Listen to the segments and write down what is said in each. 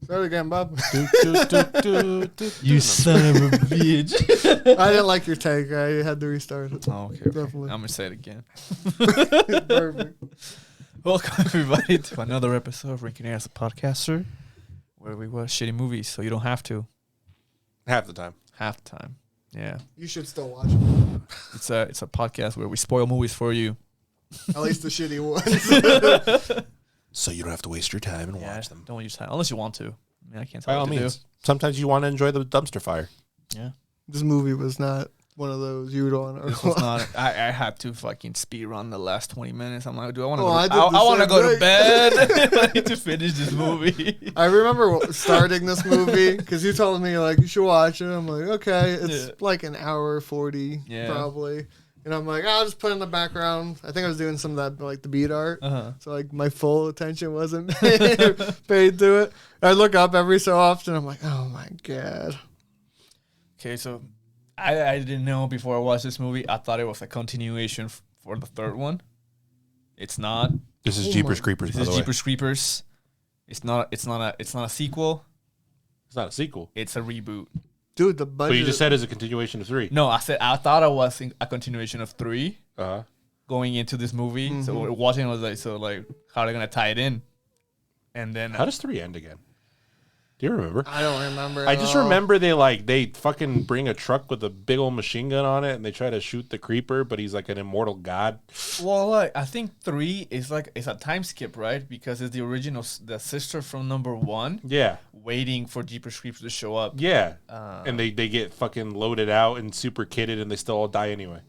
Start again, Bob. You son of a bitch. I didn't like your take. I had to restart it. Oh, okay. Definitely. I'm going to say it again. Perfect. Welcome, everybody, to another episode of Reincarnated as a podcaster, where we watch shitty movies, so you don't have to. Half the time. Half the time. Yeah. You should still watch it. It's a podcast where we spoil movies for you. At least the shitty ones. So you don't have to waste your time and watch them. Don't use time. Unless you want to. I mean, I can't By tell all what to means. Sometimes you want to enjoy the dumpster fire. do. Yeah. This movie was not one of those you would want to This was not. I had to fucking speed run the last 20 minutes. I'm like, I want to Oh, I want to go to same bed. I need to finish this movie. I remember starting this movie because you told me like you should watch it. I'm like, okay, it's like an hour 40 probably, and I'm like, I'll just put it in the background. I think I was doing some of that like the beat art, so like my full attention wasn't paid to it. I look up every so often. I'm like, oh my god. Okay, so I didn't know before I watched this movie. I thought it was a continuation for the third one. It's not. This is Jeepers Creepers, by This the is way. Jeepers Creepers. It's not a sequel. It's not a sequel. It's a reboot. Dude, the budget. But you just said it's a continuation of 3. No, I thought it was a continuation of 3 Uh-huh. going into this movie. So we're watching. I was like, how are they gonna tie it in? And then How does 3 end again? Do you remember? I don't remember. I just remember they fucking bring a truck with a big old machine gun on it and they try to shoot the creeper, but he's like an immortal god. well, like I think 3 is like it's a time skip, right? Because it's the original, the sister from number 1. Yeah. Waiting for Jeepers Creepers to show up. Yeah. And they get fucking loaded out and super kitted and they still all die anyway.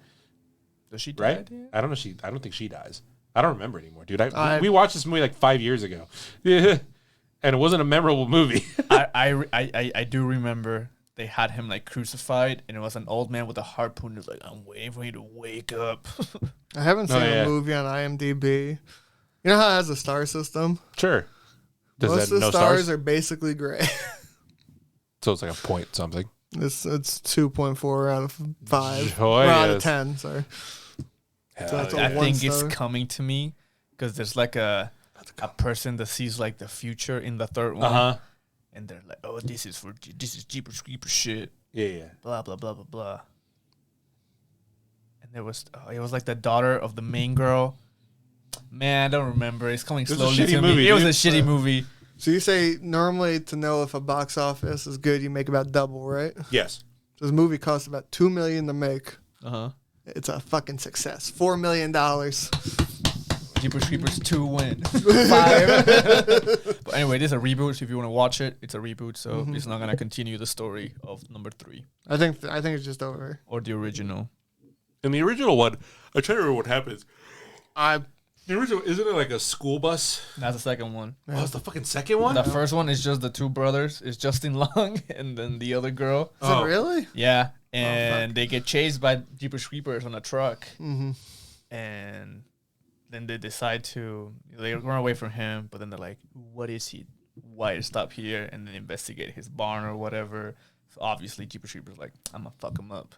Does she die? Right? I don't know. I don't think she dies. I don't remember anymore, dude. We watched this movie like 5 years ago. Yeah. And it wasn't a memorable movie. I do remember they had him like crucified, and it was an old man with a harpoon. He was like, I'm waiting for you to wake up. I haven't seen a movie on IMDb. You know how it has a star system? Sure. Most of the stars are basically gray. So it's like a point something. It's 2.4 out of 5. Oh, or out yes. of 10, sorry. So that's I a one think star. it's coming to me because there's like a person that sees like the future in the third one, and they're like, "Oh, this is Jeepers Creepers shit." Yeah. Blah blah blah blah blah. And it was like the daughter of the main girl. Man, I don't remember. It's coming was a slowly shitty to movie, me. It was a dude. shitty movie. So you say normally to know if a box office is good, you make about double, right? Yes. So this movie costs about $2 million to make. It's a fucking success. $4 million. Jeepers Creepers 2 win. 5. But anyway, this is a reboot. So if you want to watch it, it's a reboot. So it's not gonna continue the story of number 3 I think it's just over. or the original. In the original one, I'm trying to remember what happens. The original, isn't it like a school bus? That's the second one. Oh, it's the fucking second one? The first one is just the 2 brothers. It's Justin Long and then the other girl. Is it really? Yeah, and they get chased by Jeepers Creepers on a truck, and then they decide they run away from him. But then they're like, "What is he? Why stop here?" And then investigate his barn or whatever. So obviously, Jeepers Creepers like, "I'm gonna fuck him up."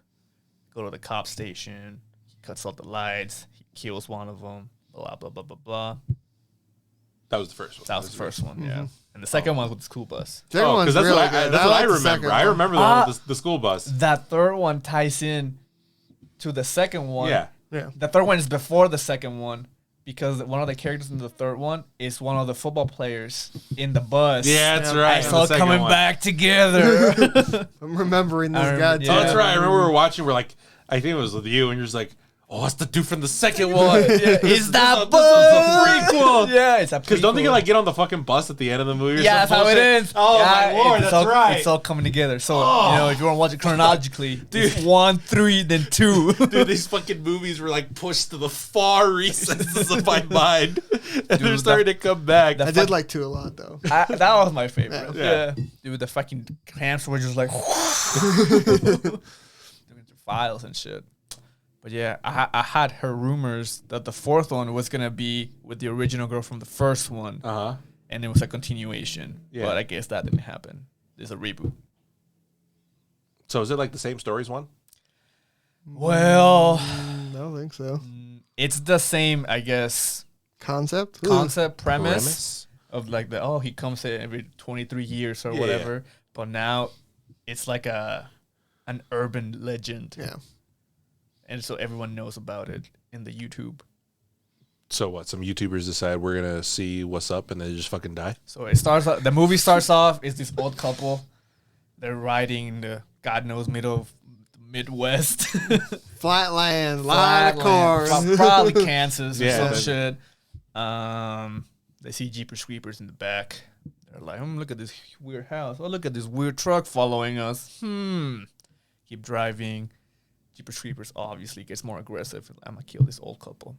Go to the cop station. He cuts off the lights. He kills one of them. Blah blah blah blah blah. That was the first one. That was the first one, yeah. And the second one was the school bus. Second one's that's really what good. that's what I like the remember. second I one. remember the one with the school bus. That third one ties in to the second one. Yeah. The third one is before the second one because one of the characters in the third one is one of the football players in the bus. Yeah, that's right. I saw it coming back together. I'm remembering this I guy. remember- too. Oh, that's right. I remember we were watching. We're like, I think it was with you, and you're just like, "Oh, that's the dude from the second one." Is that this is a prequel? Yeah, it's a prequel. Because don't they get get on the fucking bus at the end of the movie? Or Yeah, that's some how it bullshit? ends. Oh my lord, it's that's all, right. It's all coming together. So if you want to watch it chronologically, it's 1, 3, then 2. Dude, these fucking movies were like pushed to the far recesses of my mind, and they're starting to come back. I did like 2 a lot though. That was my favorite. Yeah. Dude, the fucking camps were just like doing through files and shit. But yeah, I had heard rumors that the fourth one was gonna be with the original girl from the first one, and it was a continuation. Yeah. But I guess that didn't happen. There's a reboot. So is it like the same stories one? Well, I don't think so. it's the same, I guess, Concept? concept premise of like he comes here every 23 years or whatever. But now it's like an urban legend. Yeah. And so everyone knows about it in the YouTube. So what? Some YouTubers decide we're gonna see what's up, and they just fucking die. So it starts. The movie starts off is this old couple. They're riding in the God knows middle of the Midwest. Flatland, lot of cars. Probably Kansas or Yeah. some shit. They see Jeepers Creepers in the back. They're like, look at this weird house. Oh, look at this weird truck following us. Keep driving. Jeepers Creepers obviously gets more aggressive. I'm gonna kill this old couple.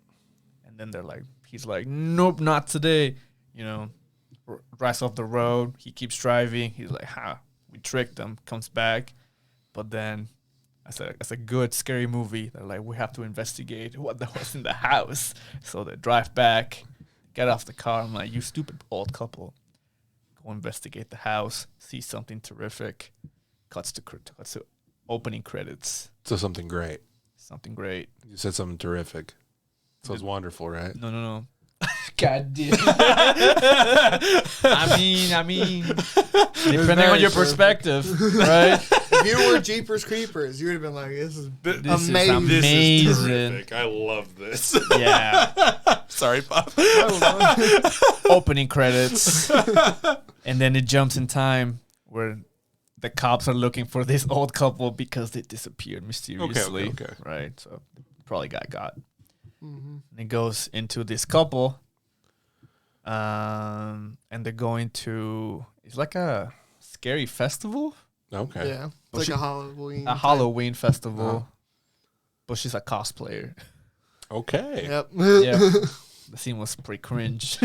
And then he's like, nope, not today. You know, drives off the road. He keeps driving. He's like, we tricked them. Comes back. But then, as a good scary movie, they're like, we have to investigate what was in the house. So they drive back, get off the car. I'm like, you stupid old couple. Go investigate the house. See something terrific. Cuts to opening credits. So something great. Something great. You said something terrific. So it's wonderful, right? No. God damn. I mean, depending on your perspective, right? If you were Jeepers Creepers, you would have been like, "This is amazing. This is terrific. I love this." Yeah. Sorry, Pop. Opening credits, and then it jumps in time where the cops are looking for this old couple because they disappeared mysteriously. Okay. Right, so probably got. Mm-hmm. And it goes into this couple, and they're going to. It's like a scary festival. Okay. Yeah, it's like a Halloween. A Halloween festival, but she's a cosplayer. Okay. Yep. Yeah, the scene was pretty cringe.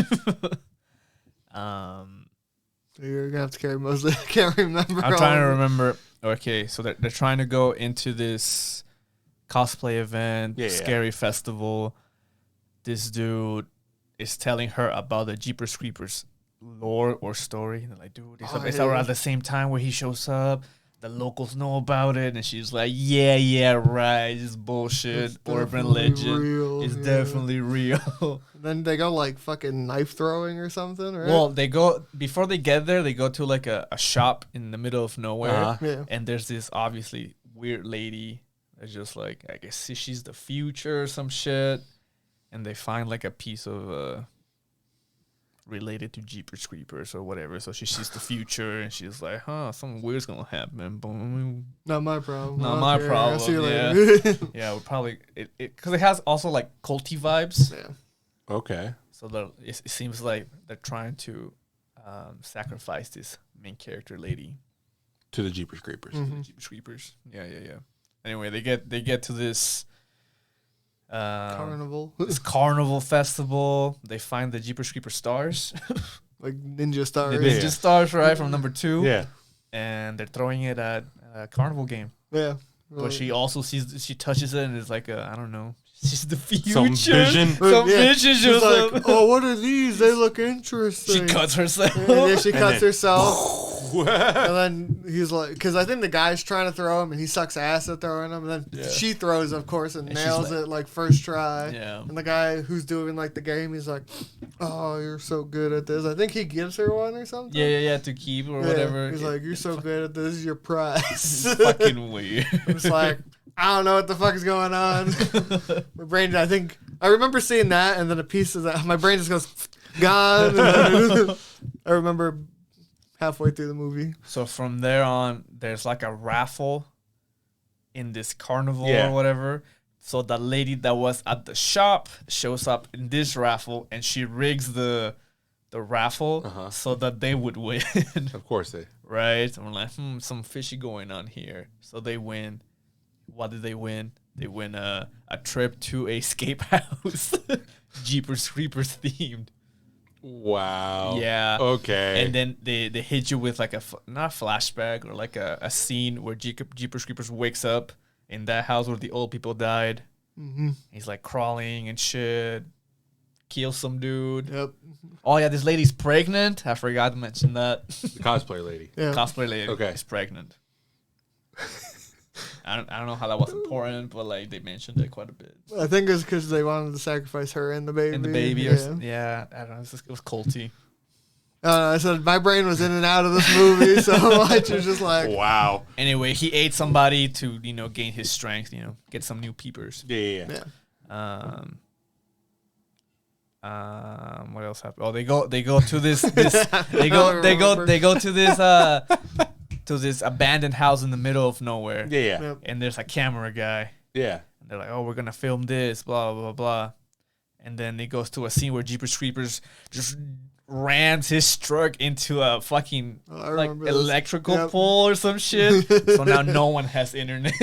You're gonna have to carry most of it. I can't remember. I'm trying to remember. Okay, so they're trying to go into this cosplay event, scary festival. This dude is telling her about the Jeepers Creepers lore or story. And they're like, dude, it's around the same time where he shows up. The locals know about it. And she's like, yeah, right. It's bullshit. Urban legend. It's definitely real. Then they go like fucking knife throwing or something, right? Well, before they get there, they go to like a shop in the middle of nowhere. Yeah. And there's this obviously weird lady. It's just like, I guess she's the future or some shit. And they find like a piece of related to Jeepers Creepers or whatever. So she sees the future and she's like, something weird's gonna happen. Boom. Not my problem. Not my problem. I'll see you Yeah. later. Yeah, we'll probably because it has also like culty vibes. Yeah. Okay. So it seems like they're trying to sacrifice this main character lady To the Jeepers Creepers. Mm-hmm. Jeepers Creepers. Yeah. Anyway, they get to this Carnival. this carnival festival. They find the Jeepers Creepers stars, Like ninja stars. the ninja stars, right, from number 2. Yeah. And they're throwing it at a carnival game. Yeah. But she also she touches it and it's like I don't know. She's the future. Some vision. Some vision She's shows like, up. oh, what are these? They look interesting. She cuts herself. And then she cuts then- herself. And then he's like, because I think the guy's trying to throw him and he sucks ass at throwing him. And then she throws, of course, and And she's nails like- it like first try. Yeah. And the guy who's doing like the game, he's like, oh, you're so good at this. I think he gives her one or something. Yeah, to keep or whatever. He's like, you're so good at this. This is your prize. It's fucking weird. It's like, I don't know what the fuck is going on. My brain, I remember seeing that, and then a piece of that, my brain just goes, gone. And then I remember halfway through the movie. So from there on, there's like a raffle in this carnival Yeah. or whatever. So the lady that was at the shop shows up in this raffle, and she rigs the raffle so that they would win. Of course they. Right? And we're like, some fishy going on here. So they win. What did they win? They win a trip to a escape house. Jeepers Creepers themed. Wow. Yeah. Okay. And then they hit you with like not a flashback or like a scene where Jeepers Creepers wakes up in that house where the old people died. Mm-hmm. He's like crawling and shit. Kills some dude. Yep. Oh yeah, this lady's pregnant. I forgot to mention that. The cosplay lady. Yeah. Cosplay lady Okay. is pregnant. I don't know how that was important, but like they mentioned it quite a bit. I think it's because they wanted to sacrifice her and the baby. And the baby, Yeah. I don't know. It was culty. I said my brain was in and out of this movie so much. It's just like wow. Anyway, he ate somebody to gain his strength. Get some new peepers. Yeah. What else happened? Oh, they go to this they go to this abandoned house in the middle of nowhere. Yeah. Yep. And there's a camera guy. Yeah. And they're like, oh, we're gonna film this, blah blah blah. And then it goes to a scene where Jeepers Creepers just rams his truck into a fucking electrical pole or some shit. So now no one has internet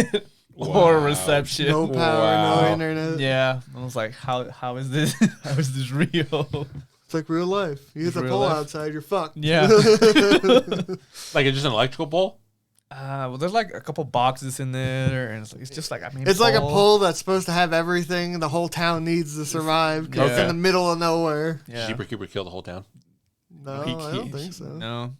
or reception. No power, no internet. Yeah. I was like, how is this? How is this real? It's like real life. You hit the pole outside, you're fucked. Yeah. Like it's just an electrical pole? Well, there's like a couple boxes in there, and it's just like it's like a pole that's supposed to have everything the whole town needs to survive. Cause it's in the middle of nowhere. Yeah. Jeepers Creepers killed the whole town? No, I don't think so. No.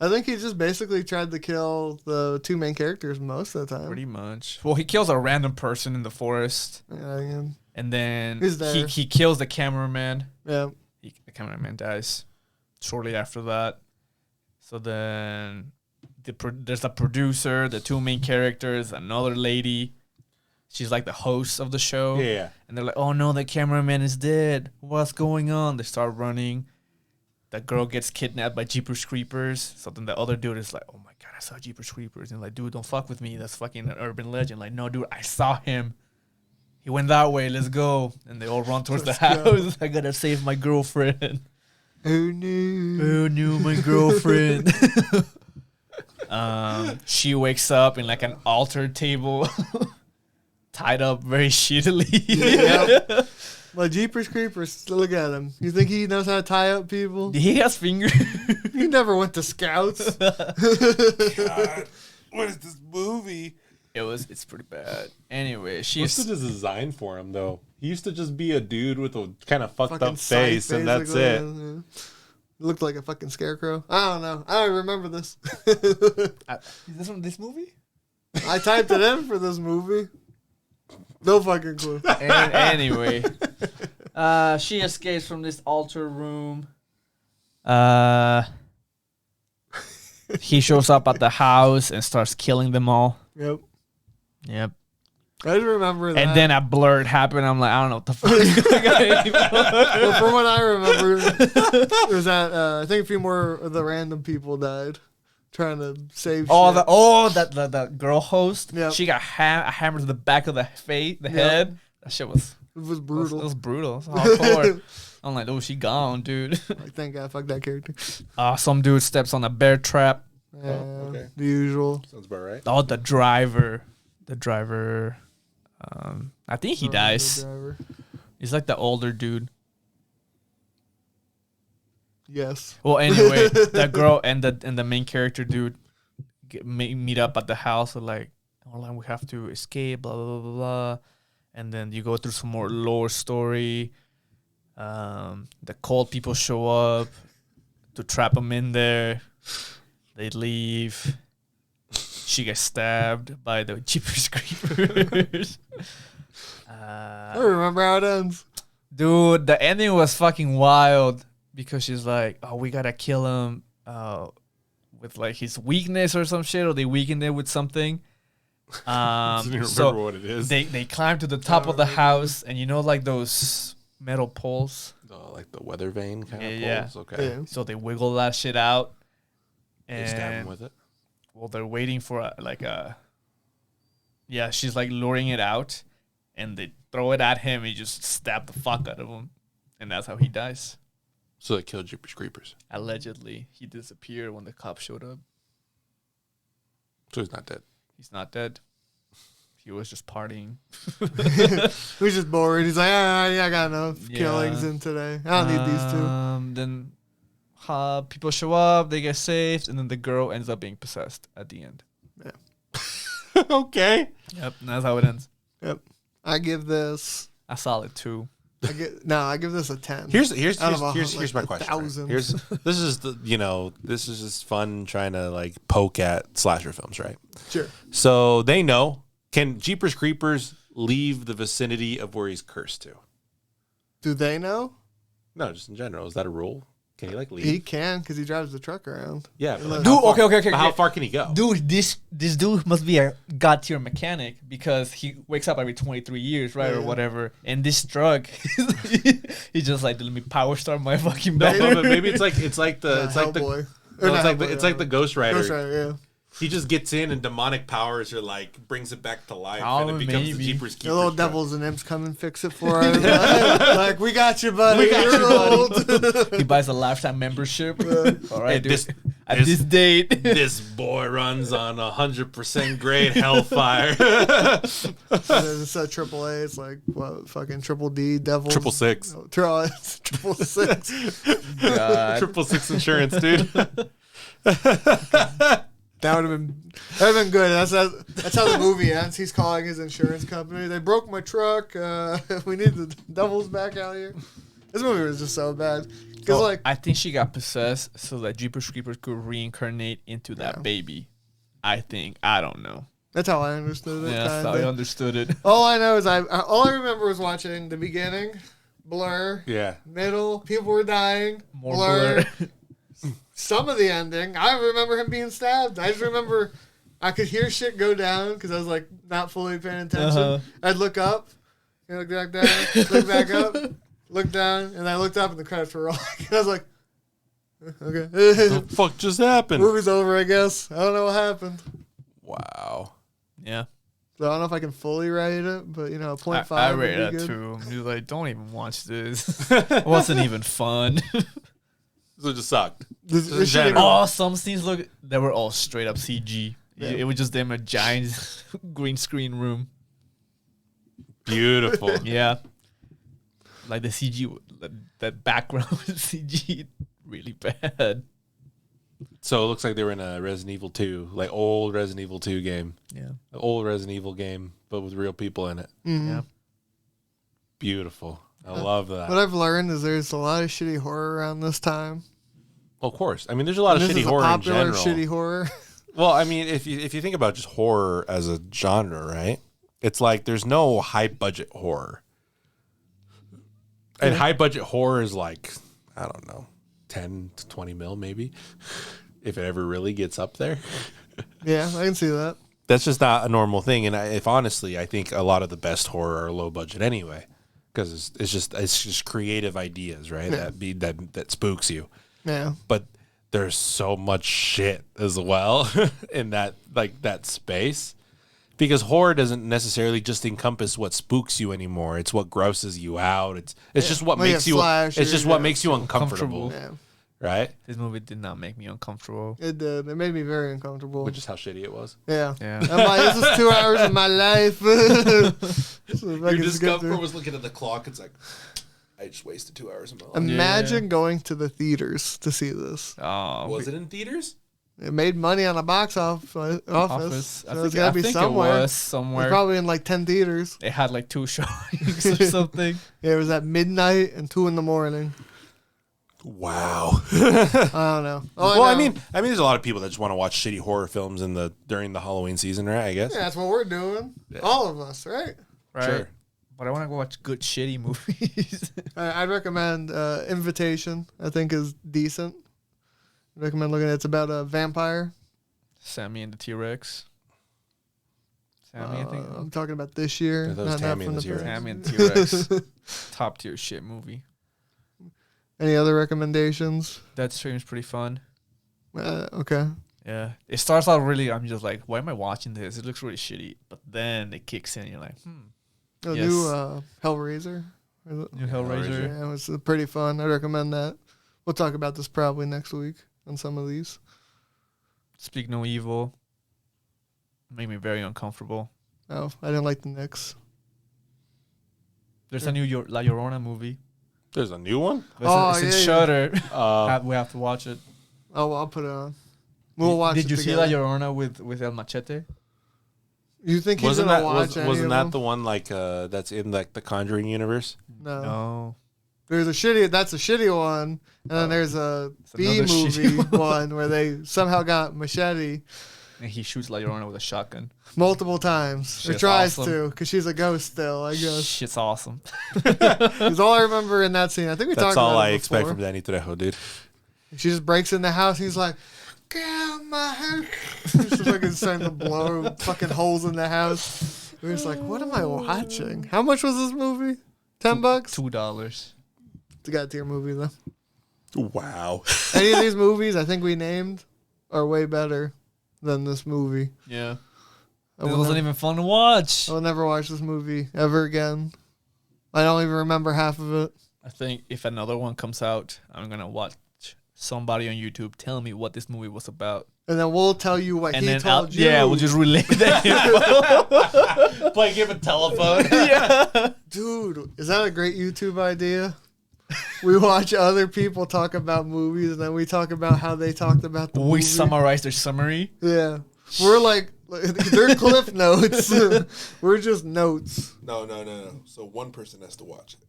I think he just basically tried to kill the two main characters most of the time. Pretty much. Well, he kills a random person in the forest. Yeah. And then he kills the cameraman. Yeah. The cameraman dies shortly after that. So then there's a producer, the two main characters, another lady. She's like the host of the show. Yeah. And they're like, oh no, the cameraman is dead. What's going on? They start running. The girl gets kidnapped by Jeepers Creepers. So then the other dude is like, oh my God, I saw Jeepers Creepers. And like, dude, don't fuck with me. That's fucking an urban legend. Like, no, dude, I saw him. He went that way. Let's go. And they all run towards the house. I gotta save my girlfriend. Who knew? Who knew my girlfriend? She wakes up in like an altar table, tied up very shittily. Yep. Well, Jeepers Creepers, look at him. You think he knows how to tie up people? He has fingers. He never went to Scouts. God, what is this movie? It's pretty bad. Anyway, What's the design for him though? He used to just be a dude with a kind of fucked up face, and that's it. Yeah. Looked like a fucking scarecrow. I don't know. I don't remember this. Is this from this movie? I typed it in for this movie. No fucking clue. Anyway, she escapes from this altar room. He shows up at the house and starts killing them all. Yep. I just remember that. And then a blur happened. I'm like, I don't know what the fuck is going on anymore. Well, from what I remember, it was that I think a few more of the random people died trying to save. The girl host. Yep. She got a hammer to the back of the head. That shit was. It was brutal. It was brutal. It was hardcore. I'm like, oh, she gone, dude. Like, thank God, fuck that character. Some dude steps on a bear trap. Okay. The usual. Sounds about right. Oh, the driver. I think he dies. He's like the older dude. Yes. Well, anyway, the girl and the main character dude meet up at the house. With like, oh, we have to escape, blah blah blah blah. And then you go through some more lore story. The cold people show up to trap them in there. They leave. She gets stabbed by the Jeepers Creepers. I don't remember how it ends. Dude, the ending was fucking wild because she's like, oh, we gotta kill him with like his weakness or some shit, or they weakened it with something. I don't even remember what it is. They climb to the top of the house, and like those metal poles. Like the weather vane kind of poles? Yeah. Okay. Yeah. So they wiggle that shit out. They stab him with it? Well, they're waiting for she's like luring it out, and they throw it at him. He just stab the fuck out of him, and that's how he dies. So they killed Jeepers Creepers. Allegedly, he disappeared when the cops showed up. So he's not dead. He's not dead. He was just partying. He was just bored. He's like, I got enough killings in today. I don't need these two. Then people show up, they get saved, and then the girl ends up being possessed at the end. Yeah. Okay. Yep, and that's how it ends. Yep. I give this a solid 2. I give this a 10. Here's my question. 1,000. This is just fun trying to like poke at slasher films, right? Sure. So they know, can Jeepers Creepers leave the vicinity of where he's cursed to? Do they know? No, just in general. Is that a rule? Can he like leave? He can because he drives the truck around. Yeah, but like, Dude, okay. How far can he go? Dude, this dude must be a god tier mechanic because he wakes up every 23 years, right, or whatever. And this truck, he's just like, let me power start my fucking No, battery. but maybe it's like the Ghost Rider. Ghost Rider, yeah. He just gets in and demonic powers are like brings it back to life and it becomes the Jeepers Keepers. The little devils and imps come and fix it for him. Like, we got you, buddy. You're old. He buys a lifetime membership. All right, dude. At this date, this boy runs on 100% grade hellfire. It's a AAA. It's like what fucking triple D devils. 666. Oh, it's 666. God. 666 insurance, dude. That would have been good. That's how the movie ends. He's calling his insurance company. They broke my truck. We need the devils back out here. This movie was just so bad. So I think she got possessed so that Jeepers Creepers could reincarnate into that baby. I think. I don't know. That's how I understood it. Yeah, that's how I understood it. All I know is all I remember was watching the beginning, Blur. Yeah. Middle, people were dying. More Blur. Some of the ending, I remember him being stabbed. I just remember I could hear shit go down because I was like not fully paying attention. I'd look up, look back down, look back up, look down, and I looked up and the credits were rolling. And I was like, okay. What the fuck just happened? Movie's over, I guess. I don't know what happened. Wow. Yeah. So I don't know if I can fully rate it, but 0.5. I rated that too. He was like, don't even watch this. It wasn't even fun. So it just sucked. Some scenes they were all straight up CG. Yeah. It was just them a giant green screen room. Beautiful. Yeah. Like the CG, that background was CG really bad. So it looks like they were in a Resident Evil 2, like old Resident Evil 2 game. Yeah. An old Resident Evil game, but with real people in it. Mm-hmm. Yeah. Beautiful. I love that. What I've learned is there's a lot of shitty horror around this time. Well, of course. I mean, there's a lot of shitty horror in general. Shitty horror. Well, I mean, if you think about just horror as a genre, right? It's like there's no high budget horror. And high budget horror is like, I don't know, 10 to 20 mil maybe, if it ever really gets up there. Yeah, I can see that. That's just not a normal thing. And I think a lot of the best horror are low budget anyway, because it's just creative ideas, right? Yeah. That spooks you. Yeah. But there's so much shit as well in that space, because horror doesn't necessarily just encompass what spooks you anymore. It's what grosses you out. It's just what makes you. It's just what makes you uncomfortable. Yeah. Right? This movie did not make me uncomfortable. It did. It made me very uncomfortable. Which is how shitty it was. Yeah. Yeah. I'm like, this is 2 hours of my life. Your discomfort was looking at the clock. It's like, I just wasted 2 hours of my life. Imagine going to the theaters to see this. Oh, was it in theaters? It made money on a box office. So it's got to be somewhere. It was somewhere. It's probably in like 10 theaters. It had like 2 showings or something. Yeah, it was at midnight and 2 in the morning. Wow. I don't know. I mean, there's a lot of people that just want to watch shitty horror films during the Halloween season, right? I guess. Yeah, that's what we're doing. Yeah. All of us, right? Right. Sure. But I want to go watch good shitty movies. I'd recommend Invitation. I think is decent. I'd recommend looking at it. It's about a vampire. Sammy and the T-Rex. Sammy, I think. I'm talking about this year. Not Sammy and the T-Rex. Sammy and the T-Rex. Top tier shit movie. Any other recommendations? That stream's pretty fun. Okay. Yeah. It starts out really, I'm just like, why am I watching this? It looks really shitty. But then it kicks in. You're like, New Hellraiser. New Hellraiser. Yeah, it was pretty fun. I recommend that. We'll talk about this probably next week on some of these. Speak No Evil. Made me very uncomfortable. Oh, I didn't like the Knicks. There's a new La Llorona movie. There's a new one? It's in Shudder. We have to watch it. Oh, well, I'll put it on. We'll watch it. Did you see La Llorona with El Machete? You think he's gonna watch any Wasn't of that them? the one that's in like the Conjuring universe? No. There's a shitty one, and then there's a B-movie one where they somehow got Machete. And he shoots La Llorona with a shotgun. Multiple times. Or tries to, because she's a ghost still, I guess. Shit's awesome. That's all I remember in that scene. I think we talked about it That's all I before. expect from Danny Trejo, dude. She just breaks in the house. He's like, get out of my house. She's fucking starting to blow fucking holes in the house. We're just like, what am I watching? How much was this movie? $10? $2. It's a god tier movie though. Wow. Any of these movies I think we named are way better than this movie. Yeah. It wasn't even fun to watch. I will never watch this movie ever again. I don't even remember half of it. I think if another one comes out, I'm going to watch somebody on YouTube tell me what this movie was about. And then we'll tell you what and he then told you. Yeah, we'll just relay that. Like give a telephone. Yeah. Dude, is that a great YouTube idea? We watch other people talk about movies, and then we talk about how they talked about the movie. We summarize their summary. Yeah. We're like, they're cliff notes. We're just notes. No. So one person has to watch it,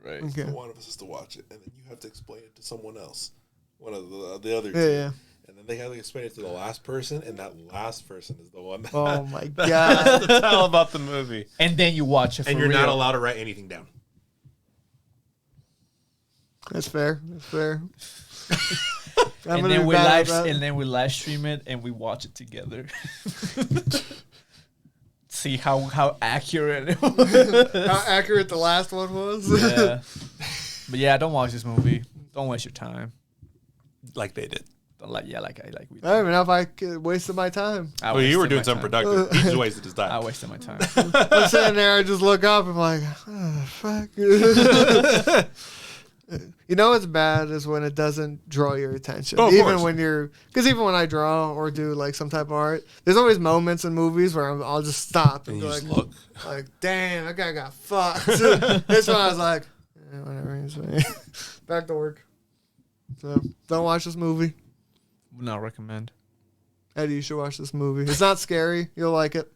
right? Right. Okay. So one of us has to watch it, and then you have to explain it to someone else. One of the other two. Yeah. And then they have to explain it to the last person, and that last person is the one that Oh my Has god. to tell about the movie. And then you watch it for And you're real. not allowed to write anything down. That's fair. I'm And gonna then be we bad live at that. and then we live stream it and we watch it together. See how accurate it was. How accurate the last one was. Yeah. But yeah, don't watch this movie. Don't waste your time. Like they did. Don't like we I don't even know if I wasted my time. I Well, you were wasted doing my something time. productive. He just wasted his I time. wasted my time. I'm sitting there, I just look up, I'm like, oh, fuck. You know what's bad is when it doesn't draw your attention. Oh, of even course. when even when I draw or do like some type of art, there's always moments in movies where I'll just stop and And be you like, just look. damn, that guy got fucked. This one I was like, whatever. He's fine. Back to work. So don't watch this movie. Would not recommend. Eddie, you should watch this movie. It's not scary. You'll like it.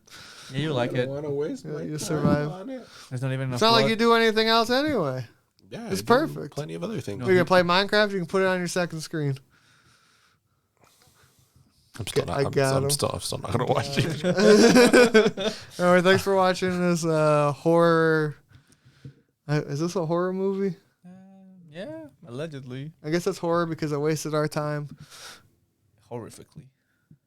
Yeah, you like I don't it. want to waste Yeah, my you time survive. on it. There's not even enough It's not like blood. you do anything else anyway. Yeah, It's I do perfect. Plenty of other things. You can play Minecraft. You can put it on your second screen. I'm still not. I got him. I'm still not gonna watch it. All right, thanks for watching this horror. Is this a horror movie? Yeah, allegedly. I guess it's horror because it wasted our time. Horrifically.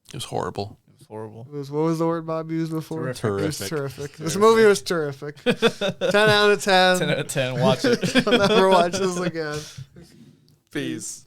It was horrible. It was horrible. What was the word Bob used before? Terrific. It was Terrific. terrific. This movie was terrific. 10 out of 10. 10 out of 10. Watch it. I'll never watch this again. Peace.